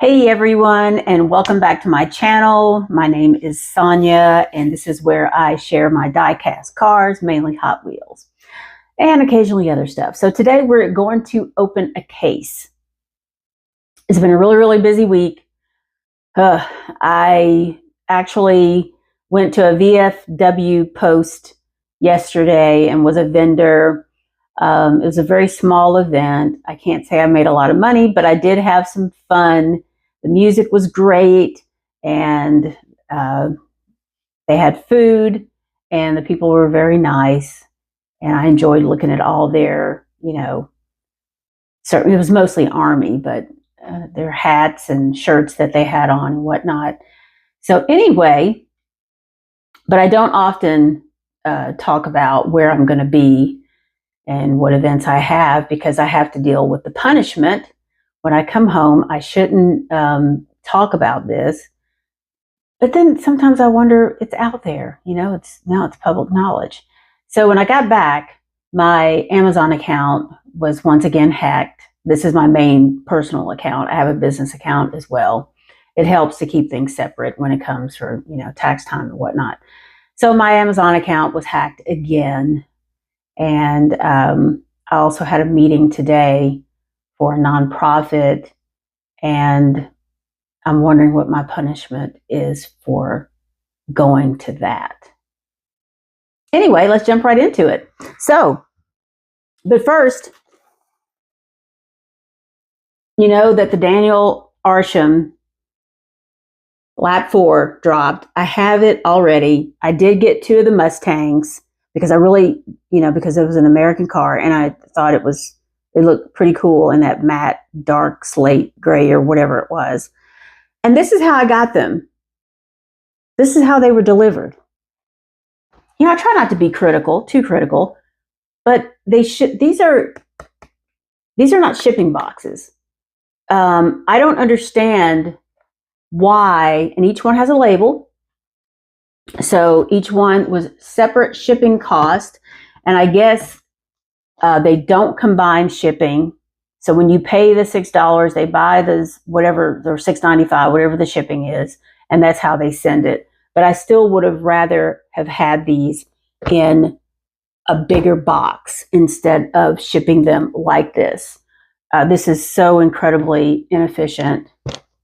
Hey everyone, and welcome back to my channel. My name is Sonia, and this is where I share my die-cast cars, mainly Hot Wheels, and occasionally other stuff. So today we're going to open a case. It's been a really busy week. I actually went to a VFW post yesterday and was a vendor. It was a very small event. I can't say I made a lot of money, but I did have some fun. The music was great, and they had food, and the people were very nice, and I enjoyed looking at all their, certainly it was mostly Army, but their hats and shirts that they had on and whatnot. So anyway, but I don't often talk about where I'm going to be and what events I have, because I have to deal with the punishment. When I come home, I shouldn't talk about this. But then sometimes I wonder, it's out there, now it's public knowledge. So when I got back, my Amazon account was once again hacked. This is my main personal account. I have a business account as well. It helps to keep things separate when it comes for, tax time and whatnot. So my Amazon account was hacked again. And I also had a meeting today for a nonprofit, and I'm wondering what my punishment is for going to that. Anyway, let's jump right into it. So, but first, you know that the Daniel Arshad Lap 4 dropped. I have it already. I did get 2 of the Mustangs because I really, because it was an American car, and I thought it looked pretty cool in that matte, dark slate gray or whatever it was. And this is how I got them. This is how they were delivered. I try not to be too critical, but these are not shipping boxes. I don't understand why, and each one has a label. So each one was separate shipping cost, and I guess they don't combine shipping. So when you pay the $6, they buy those whatever, or $6.95, whatever the shipping is, and that's how they send it. But I still would have rather have had these in a bigger box instead of shipping them like this. This is so incredibly inefficient.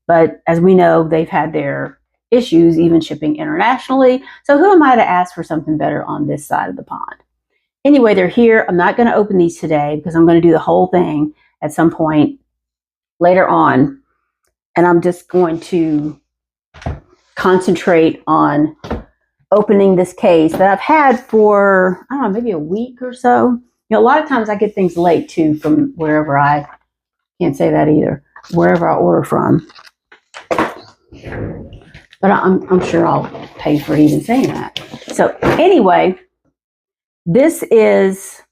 But as we know, they've had their issues even shipping internationally. So who am I to ask for something better on this side of the pond? Anyway, they're here. I'm not going to open these today because I'm going to do the whole thing at some point later on. And I'm just going to concentrate on opening this case that I've had for, I don't know, maybe a week or so. A lot of times I get things late too from wherever can't say that either, wherever I order from. But I'm sure I'll pay for even saying that. So anyway, this is,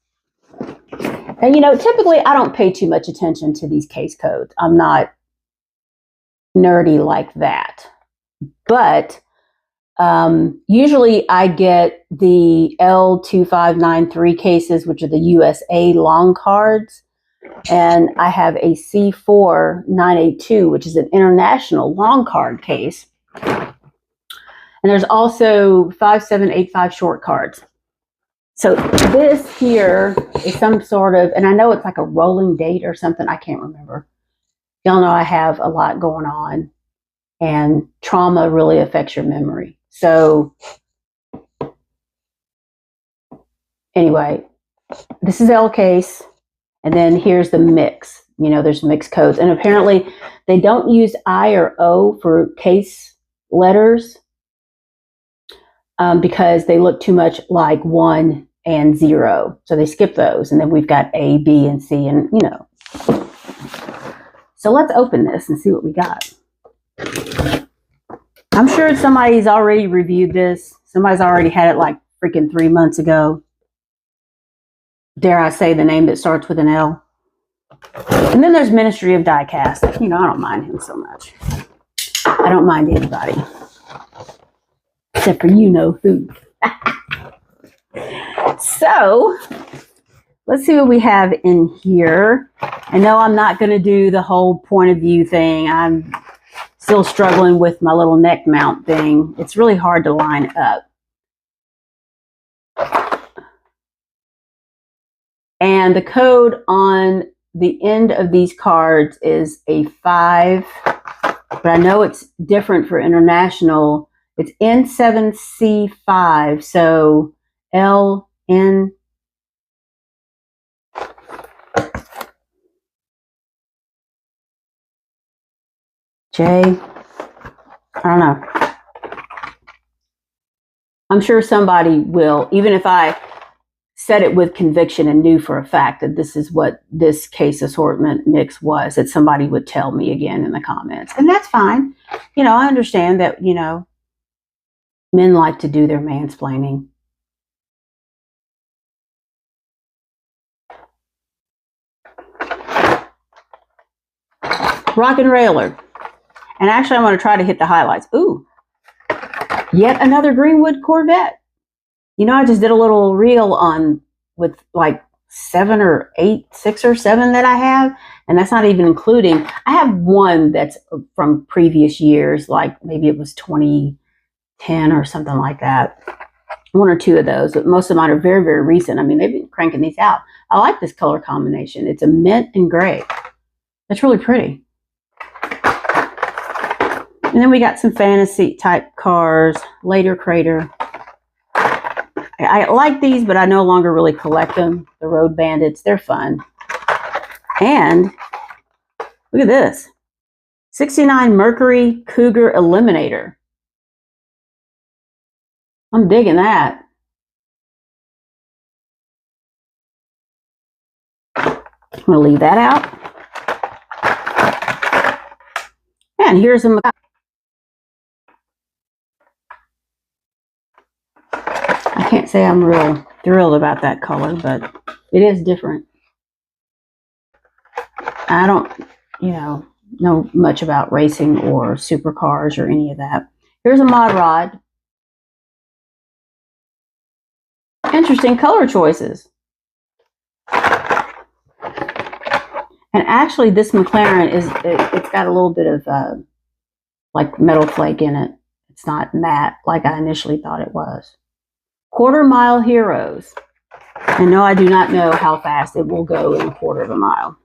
and typically I don't pay too much attention to these case codes. I'm not nerdy like that. But usually I get the L2593 cases, which are the USA long cards. And I have a C4982, which is an international long card case. And there's also 5785 short cards. So this here is some sort of, and I know it's like a rolling date or something. I can't remember. Y'all know I have a lot going on, and trauma really affects your memory. So anyway, this is L case. And then here's the mix. There's mixed codes. And apparently they don't use I or O for case letters because they look too much like 1 and 0. So they skip those. And then we've got A, B, and C, and So let's open this and see what we got. I'm sure somebody's already reviewed this. Somebody's already had it like freaking 3 months ago. Dare I say the name that starts with an L? And then there's Ministry of Diecast. I don't mind him so much. I don't mind anybody. Except for who. So, let's see what we have in here. I know I'm not going to do the whole point of view thing. I'm still struggling with my little neck mount thing. It's really hard to line up. And the code on the end of these cards is a 5, but I know it's different for international. It's N7C5, so LN. J, I don't know. I'm sure somebody will, even if I said it with conviction and knew for a fact that this is what this case assortment mix was, that somebody would tell me again in the comments. And that's fine. You know, I understand that, you know, men like to do their mansplaining. Rock and Railer. And actually, I'm going to try to hit the highlights. Ooh, yet another Greenwood Corvette. You know, I just did a little reel on with like 7 or 8, 6 or 7 that I have. And that's not even including, I have one that's from previous years, like maybe it was 2010 or something like that. 1 or 2 of those, but most of mine are very, very recent. I mean, they've been cranking these out. I like this color combination. It's a mint and gray. That's really pretty. And then we got some fantasy type cars, Later Crater. I like these, but I no longer really collect them. The Road Bandits, they're fun. And look at this. 69 Mercury Cougar Eliminator. I'm digging that. I'm going to leave that out. And here's a... I can't say I'm real thrilled about that color, but it is different. I don't, you know much about racing or supercars or any of that. Here's a Mod Rod. Interesting color choices. And actually, this McLaren it's got a little bit of like metal flake in it. It's not matte like I initially thought it was. Quarter Mile Heroes. And no, I do not know how fast it will go in a quarter of a mile.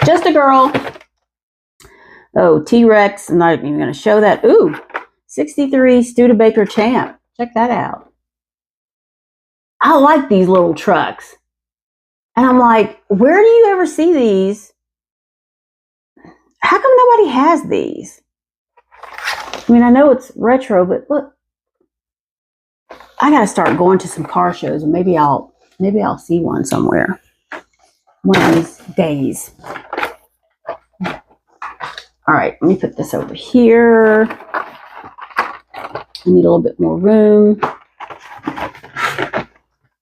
Just a girl. Oh, T-Rex. I'm not even going to show that. Ooh, 63 Studebaker Champ. Check that out. I like these little trucks. And I'm like, where do you ever see these? How come nobody has these? I mean, I know it's retro, but look. I gotta start going to some car shows, and maybe I'll see one somewhere one of these days. All right, let me put this over here. I need a little bit more room.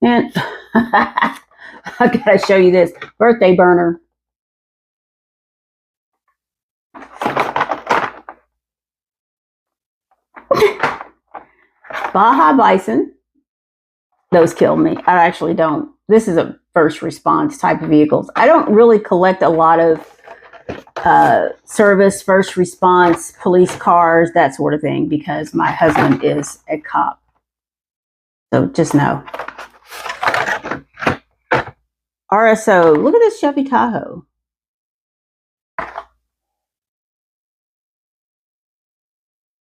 And I gotta show you this birthday burner. Baja Bison. Those kill me. I actually don't. This is a first response type of vehicles. I don't really collect a lot of service, first response, police cars, that sort of thing, because my husband is a cop. So just know. RSO. Look at this Chevy Tahoe.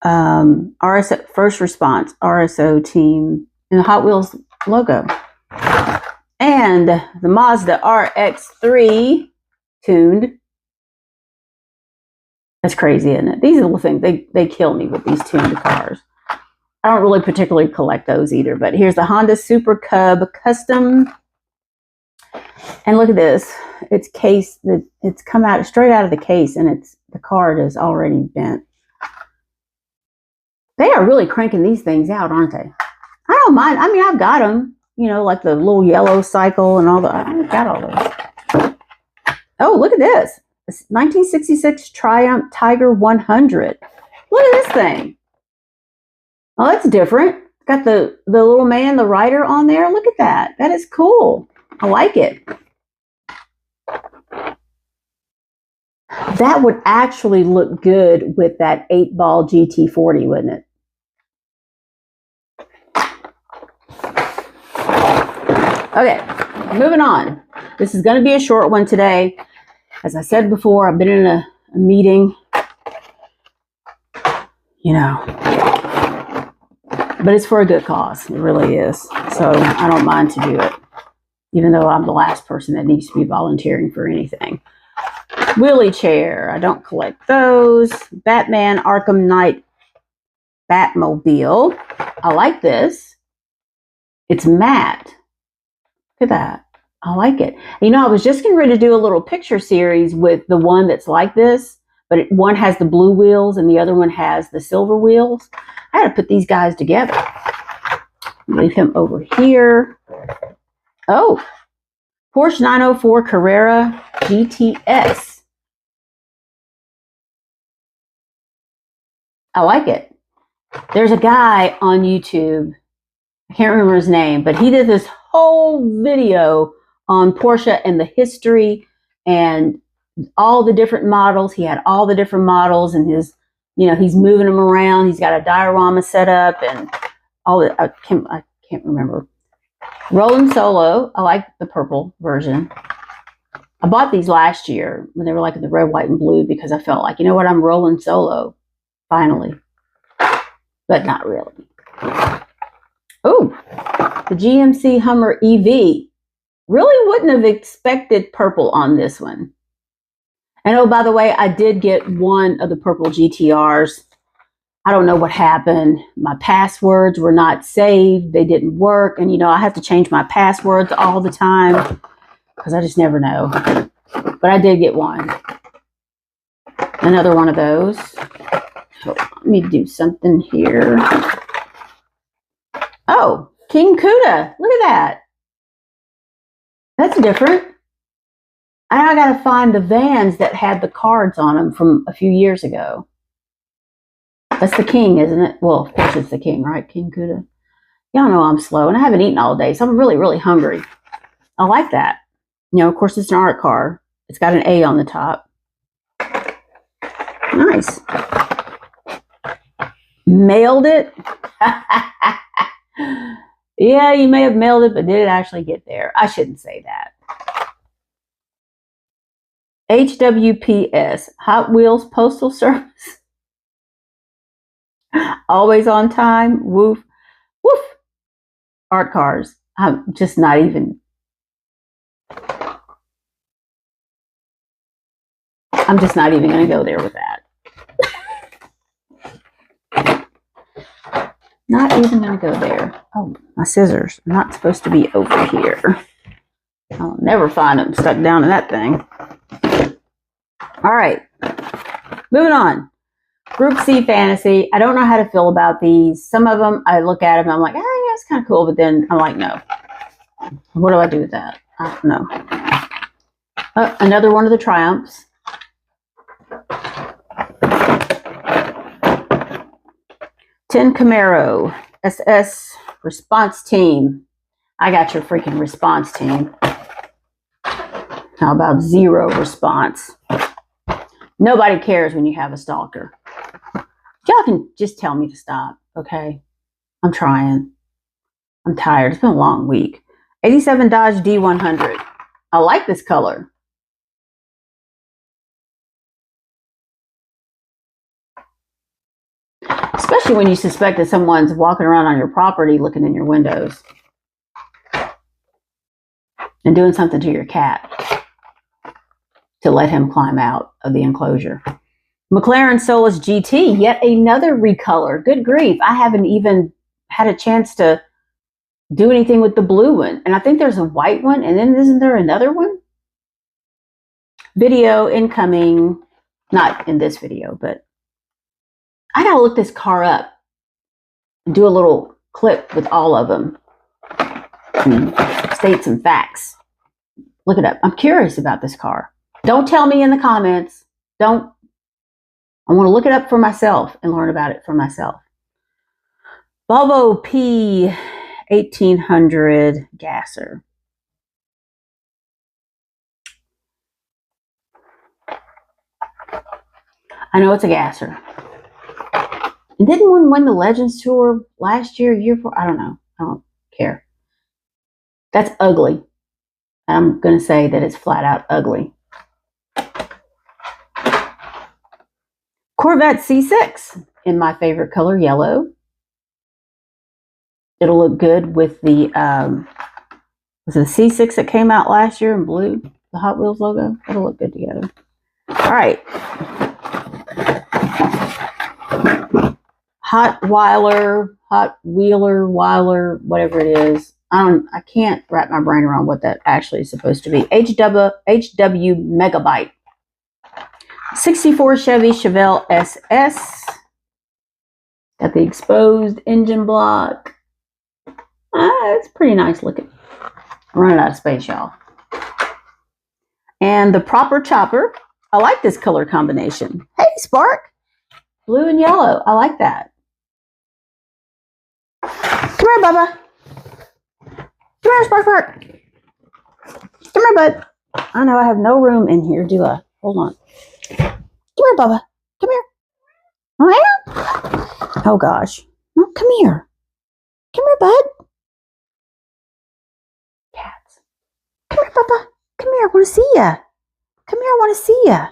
RSO, first response, RSO team, and the Hot Wheels logo. And the Mazda RX-3 tuned. That's crazy, isn't it? These are the things, they kill me with these tuned cars. I don't really particularly collect those either, but here's the Honda Super Cub Custom. And look at this. It's come out straight out of the case, and the card is already bent. They are really cranking these things out, aren't they? I don't mind. I mean, I've got them, like the little yellow cycle and all I've got all those. Oh, look at this. This 1966 Triumph Tiger 100. Look at this thing. Oh, that's different. Got the little man, the rider on there. Look at that. That is cool. I like it. That would actually look good with that 8-ball GT40, wouldn't it? Okay, moving on. This is going to be a short one today. As I said before, I've been in a meeting, you know, but it's for a good cause. It really is. So I don't mind to do it, even though I'm the last person that needs to be volunteering for anything. Wheelie chair. I don't collect those. Batman Arkham Knight Batmobile. I like this. It's matte. Look at that. I like it. You know, I was just getting ready to do a little picture series with the one that's like this, but one has the blue wheels and the other one has the silver wheels. I had to put these guys together. Leave him over here. Oh, Porsche 904 Carrera GTS. I like it. There's a guy on YouTube, I can't remember his name, but he did this whole video on Porsche and the history and all the different models. He had all the different models and his, you know, he's moving them around. He's got a diorama set up and all that. I can't remember. Rolling Solo. I like the purple version. I bought these last year when they were like in the red, white, and blue because I felt like, you know what, I'm rolling solo finally, but not really. Oh, the GMC Hummer EV. Really wouldn't have expected purple on this one. And oh, by the way, I did get one of the purple GTRs. I don't know what happened. My passwords were not saved. They didn't work. And, you know, I have to change my passwords all the time because I just never know. But I did get one. Another one of those. So let me do something here. Oh, King Kuda. Look at that. That's different. I got to find the vans that had the cards on them from a few years ago. That's the King, isn't it? Well, of course it's the King, right? King Kuda. Y'all know I'm slow, and I haven't eaten all day, so I'm really, really hungry. I like that. You know, of course, it's an art car. It's got an A on the top. Nice. Mailed it? Yeah, you may have mailed it, but did it actually get there? I shouldn't say that. HWPS, Hot Wheels Postal Service. Always on time. Woof. Woof. Art cars. I'm just not even. I'm just not even going to go there with that. Not even going to go there. Oh, my scissors. I'm not supposed to be over here. I'll never find them stuck down in that thing. All right. Moving on. Group C Fantasy. I don't know how to feel about these. Some of them, I look at them, I'm like, oh, yeah, it's kind of cool. But then I'm like, no. What do I do with that? I don't know. Another one of the Triumphs. Ten Camaro SS Response Team. I got your freaking response team. How about zero response? Nobody cares when you have a stalker. Y'all can just tell me to stop, okay? I'm trying. I'm tired. It's been a long week. 87 Dodge D100. I like this color. Especially when you suspect that someone's walking around on your property looking in your windows and doing something to your cat to let him climb out of the enclosure. McLaren Solus GT, yet another recolor. Good grief. I haven't even had a chance to do anything with the blue one. And I think there's a white one. And then isn't there another one? Video incoming. Not in this video, but I got to look this car up and do a little clip with all of them and state some facts. Look it up. I'm curious about this car. Don't tell me in the comments. Don't. I want to look it up for myself and learn about it for myself. Volvo P1800 Gasser. I know it's a gasser. And didn't one win the Legends Tour last year, year before? I don't know. I don't care. That's ugly. I'm going to say that it's flat out ugly. Corvette C6 in my favorite color, yellow. It'll look good with the, was it the C6 that came out last year in blue? The Hot Wheels logo? It'll look good together. All right. Hot Wheeler, whatever it is. I can't wrap my brain around what that actually is supposed to be. HW Megabyte. 64 Chevy Chevelle SS. Got the exposed engine block. It's pretty nice looking. I'm running out of space, y'all. And the proper chopper. I like this color combination. Hey, Spark. Blue and yellow. I like that. Come here, Bubba. Come here, Spark. Come here, bud. I know I have no room in here, do I? Hold on. Come here, Bubba. Come here. Oh, gosh. No, come here. Come here, bud. Cats. Come here, Bubba. Come here. I want to see ya. Come here. I want to see ya.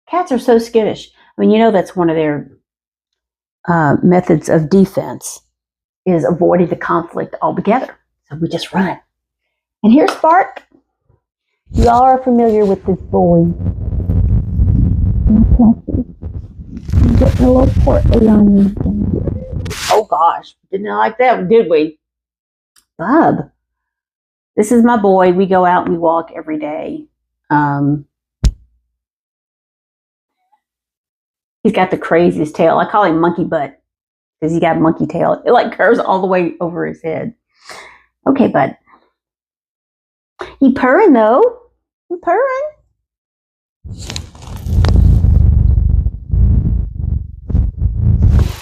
Cats are so skittish. I mean, you know that's one of their methods of defense is avoiding the conflict altogether. So we just run. And here's Spark. Y'all are familiar with this boy. I'm getting a little portly on you. Oh gosh, didn't like that, did we? Bub. This is my boy. We go out and we walk every day. He's got the craziest tail. I call him monkey butt because he got a monkey tail. It like curves all the way over his head. Okay, bud. He purring though. He purring.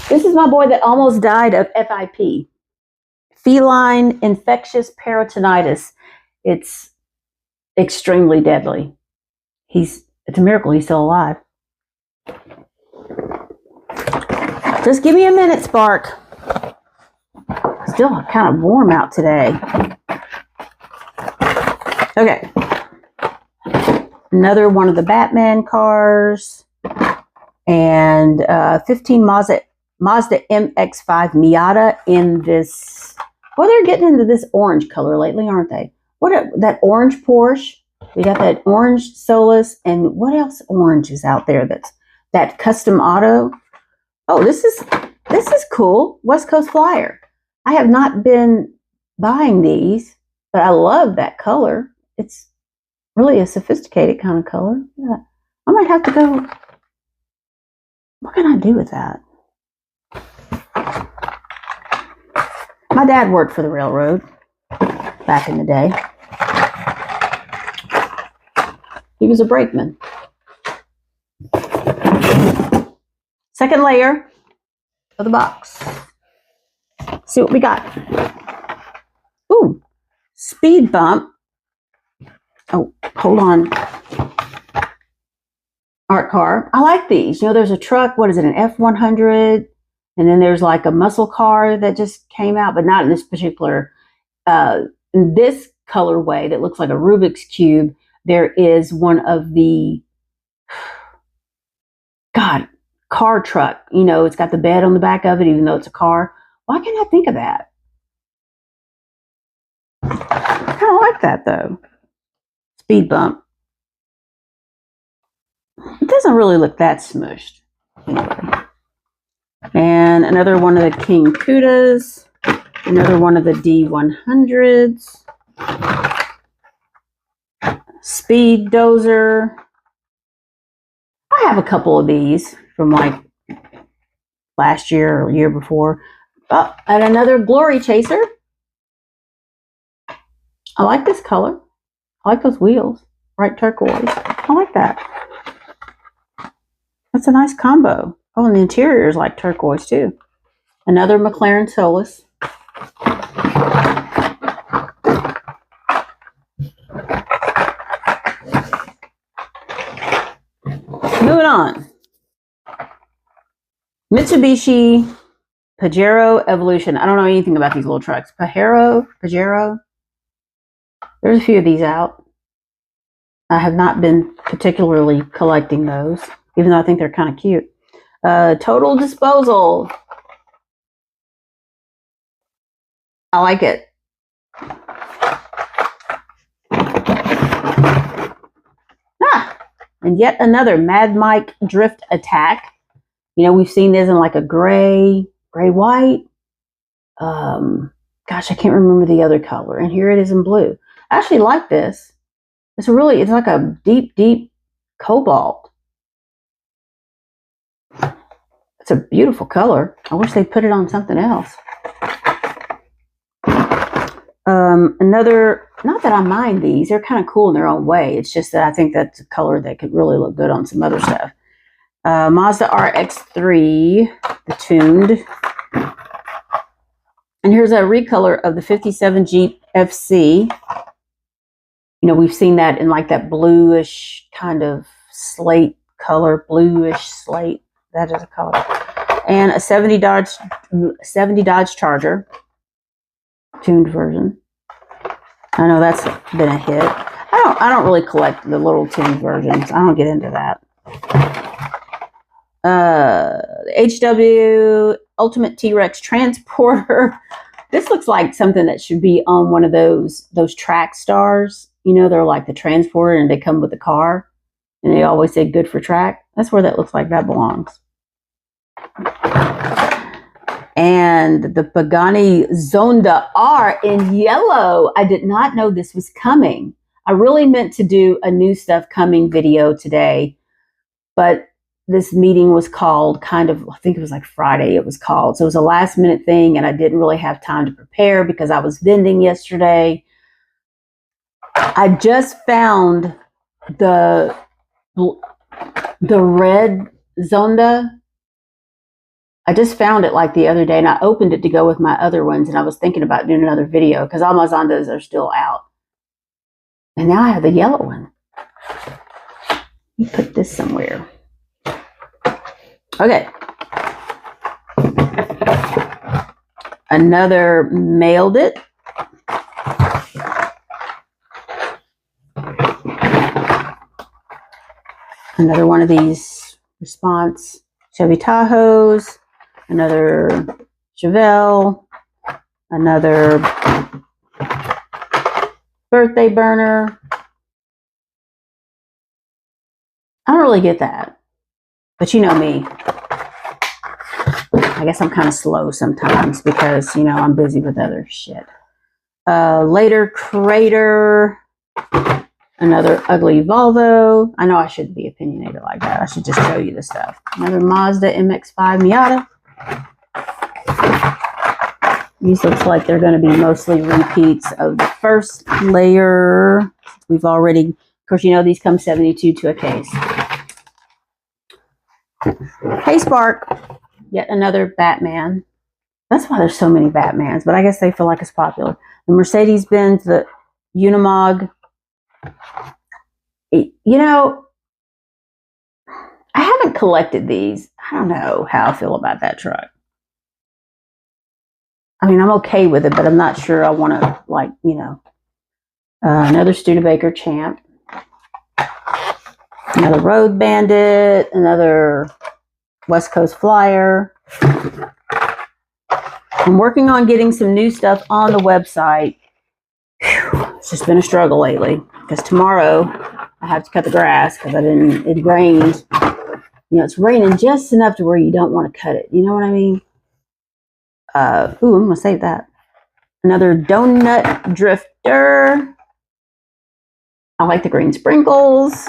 This is my boy that almost died of FIP. Feline infectious peritonitis. It's extremely deadly. It's a miracle he's still alive. Just give me a minute, Spark. Still kind of warm out today. Okay. Another one of the Batman cars. And 15 Mazda MX-5 Miata in this. Well, they're getting into this orange color lately, aren't they? That orange Porsche. We got that orange Solus. And what else orange is out there that's that custom auto? Oh, this is cool. West Coast Flyer. I have not been buying these, but I love that color. It's really a sophisticated kind of color. Yeah. I might have to go. What can I do with that? My dad worked for the railroad back in the day. He was a brakeman. Second layer of the box. See what we got. Ooh, speed bump. Oh, hold on. Art car. I like these. You know, there's a truck. What is it? An F-100. And then there's like a muscle car that just came out, but not in this particular, in this colorway that looks like a Rubik's Cube. There is one of the, car truck. You know, it's got the bed on the back of it, even though it's a car. Why can't I think of that? I kind of like that, though. Speed bump. It doesn't really look that smushed. Anyway. And another one of the King Kudas. Another one of the D100s. Speed Dozer. I have a couple of these from like last year or year before. Oh, and another Glory Chaser. I like this color. I like those wheels. Bright turquoise. I like that. That's a nice combo. Oh, and the interior is like turquoise too. Another McLaren Solus. Moving on. Mitsubishi Pajero Evolution. I don't know anything about these little trucks. Pajero. There's a few of these out. I have not been particularly collecting those, even though I think they're kind of cute. Total Disposal. I like it. And yet another Mad Mike Drift Attack. You know, we've seen this in like a gray white. Gosh, I can't remember the other color. And here it is in blue. I actually like this. It's like a deep cobalt. It's a beautiful color. I wish they put it on something else. Another, not that I mind these. They're kind of cool in their own way. It's just that I think that's a color that could really look good on some other stuff. Mazda RX-3, the tuned. And here's a recolor of the 57 Jeep FC. You know, we've seen that in like that bluish kind of slate color, bluish slate. That is a color. And a 70 Dodge Charger, tuned version. I know that's been a hit. I don't really collect the little tuned versions. I don't get into that. HW Ultimate T-Rex Transporter. This looks like something that should be on one of those track stars. You know, they're like the transporter and they come with the car. And they always say good for track. That's where that looks like that belongs. And the Pagani Zonda R in yellow. I did not know this was coming. I really meant to do a new stuff coming video today, but this meeting was called kind of, I think it was like Friday it was called. So it was a last minute thing and I didn't really have time to prepare because I was vending yesterday. I just found the red Zonda. I just found it like the other day and I opened it to go with my other ones and I was thinking about doing another video because all my Zondas are still out. And now I have the yellow one. Let me put this somewhere. Okay. Another mailed it. Another one of these response Chevy Tahoes. Another Chevelle. Another birthday burner. I don't really get that. But you know me. I guess I'm kind of slow sometimes because, you know, I'm busy with other shit. Later Crater. Another ugly Volvo. I know I shouldn't be opinionated like that. I should just show you the stuff. Another Mazda MX-5 Miata. These looks like they're going to be mostly repeats of the first layer. We've already, of course, you know, these come 72 to a case. Hey Spark, yet another Batman. That's why there's so many Batmans, but I guess they feel like it's popular. The Mercedes-Benz, the Unimog. You know, I haven't collected these. I don't know how I feel about that truck. I mean, I'm okay with it, but I'm not sure I want to, like, you know. Another Studebaker Champ. Another Road Bandit. Another West Coast Flyer. I'm working on getting some new stuff on the website. Whew, it's just been a struggle lately. Because tomorrow I have to cut the grass because it rained. You know, it's raining just enough to where you don't want to cut it. You know what I mean? I'm going to save that. Another Donut Drifter. I like the green sprinkles.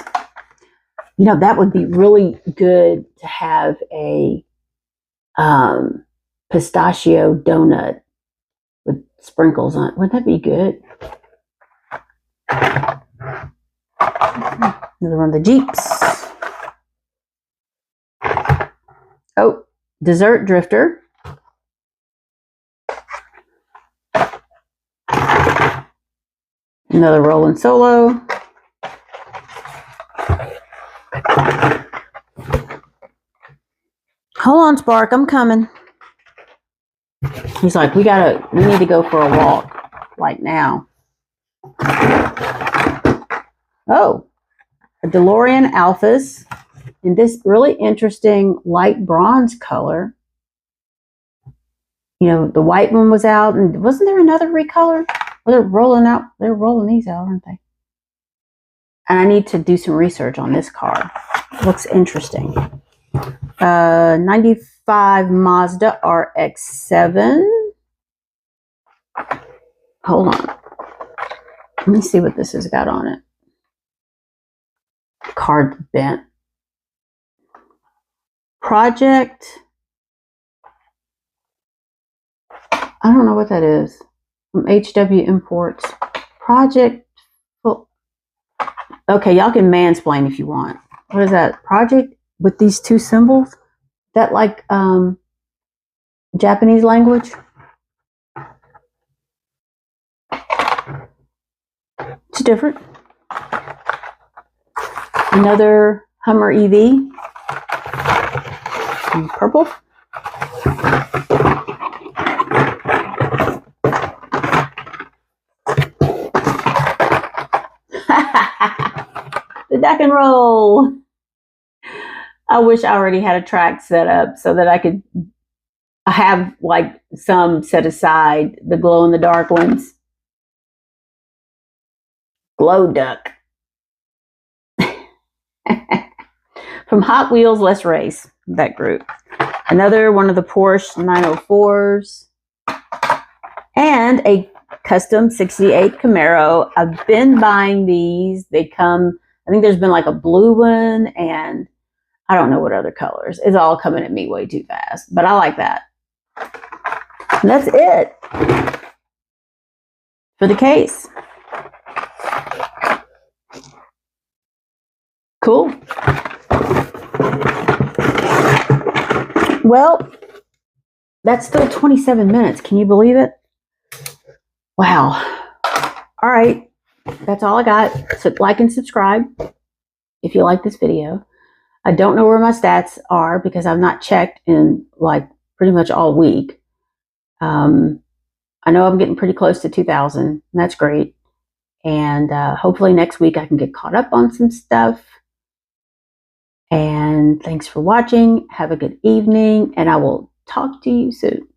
You know, that would be really good to have a pistachio donut with sprinkles on it. Wouldn't that be good? Another one of the Jeeps. Oh, Dessert Drifter. Another Roland Solo. Hold on, Spark, I'm coming. He's like, we need to go for a walk, like now. Oh, a DeLorean Alphas in this really interesting light bronze color. You know, the white one was out, and wasn't there another recolor? Well, they're rolling these out, aren't they? And I need to do some research on this car. Looks interesting. 95 Mazda RX-7. Hold on. Let me see what this has got on it. Card bent. Project. I don't know what that is. From HW Imports. Project. Okay, y'all can mansplain if you want. What is that? Project with these two symbols? That like Japanese language? It's different. Another Hummer EV in purple. The Duck and Roll. I wish I already had a track set up so that I could have like some set aside, the glow in the dark ones. Glow Duck. From Hot Wheels Let's Race, that group. Another one of the Porsche 904s. And a custom 68 Camaro. I've been buying these. They come, I think there's been like a blue one, and I don't know what other colors. It's all coming at me way too fast, but I like that. And that's it for the case. Cool. Well, that's still 27 minutes. Can you believe it? Wow. All right. That's all I got. So like and subscribe if you like this video. I don't know where my stats are because I've not checked in like pretty much all week. I know I'm getting pretty close to 2,000, and that's great. And hopefully next week I can get caught up on some stuff. And thanks for watching. Have a good evening, and I will talk to you soon.